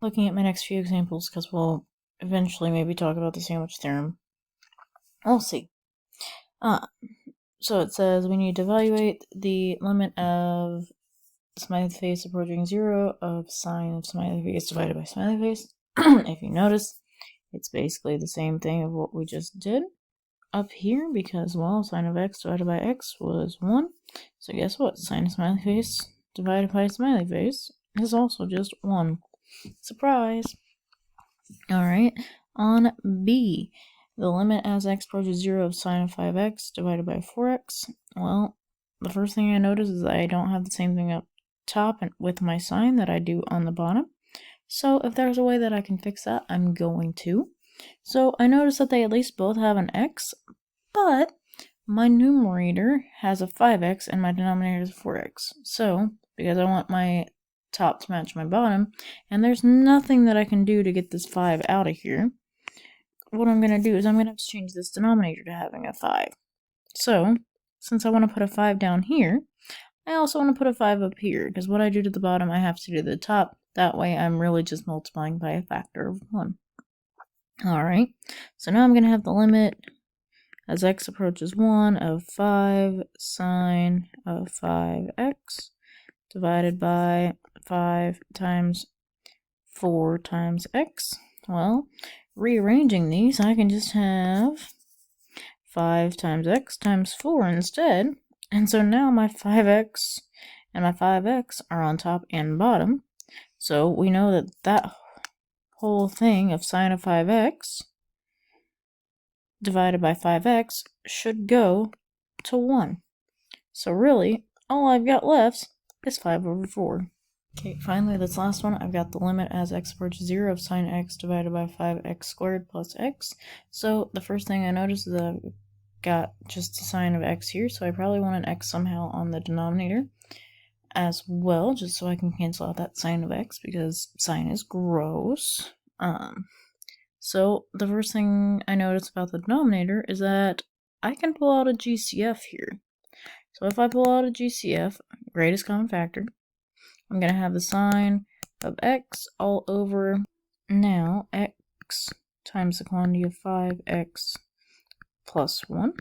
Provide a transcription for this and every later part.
looking at my next few examples because we'll eventually maybe talk about the sandwich theorem. We'll see. So it says we need to evaluate the limit of smiley face approaching 0 of sine of smiley face divided by smiley face. If you notice, it's basically the same thing of what we just did up here because, well, sine of x divided by x was 1. So guess what? Sine of smiley face divided by smiley face is also just 1. Surprise! Alright, on B, the limit as x approaches 0 of sine of 5x divided by 4x. Well, the first thing I notice is I don't have the same thing up top and with my sine that I do on the bottom. So if there's a way that I can fix that, I'm going to. So I notice that they at least both have an x, but my numerator has a 5x and my denominator is a 4x. So, because I want my top to match my bottom, and there's nothing that I can do to get this 5 out of here, what I'm going to do is I'm going to have to change this denominator to having a 5. So, since I want to put a 5 down here, I also want to put a 5 up here, because what I do to the bottom, I have to do to the top. That way, I'm really just multiplying by a factor of 1. Alright, so now I'm going to have the limit as x approaches 1 of 5 sine of 5x divided by 5 times 4 times x. Well, rearranging these, I can just have 5 times x times 4 instead. And so now my 5x and my 5x are on top and bottom. So we know that that whole thing of sine of 5x divided by 5x should go to 1. So really, all I've got left is 5 over 4. Okay, finally, this last one, I've got the limit as x approaches 0 of sine x divided by 5x squared plus x. So the first thing I notice is that I've got just a sine of x here, so I probably want an x somehow on the denominator as well, just so I can cancel out that sine of x, because sine is gross. So the first thing I notice about the denominator is that I can pull out a GCF here. So if I pull out a GCF, greatest common factor, I'm going to have the sine of x all over now x times the quantity of 5x plus 1.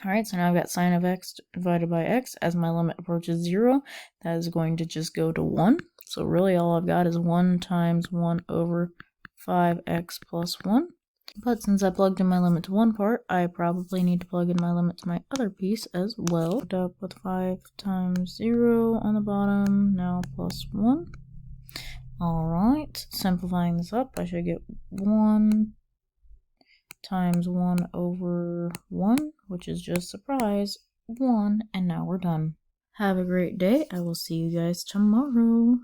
Alright, so now I've got sine of x divided by x. As my limit approaches 0, that is going to just go to 1. So really all I've got is 1 times 1 over 5x plus 1. But since I plugged in my limit to one part, I probably need to plug in my limit to my other piece as well. Up with 5 times 0 on the bottom, now plus 1. Alright, simplifying this up, I should get 1 times 1 over 1, which is just, surprise, 1, and now we're done. Have a great day. I will see you guys tomorrow.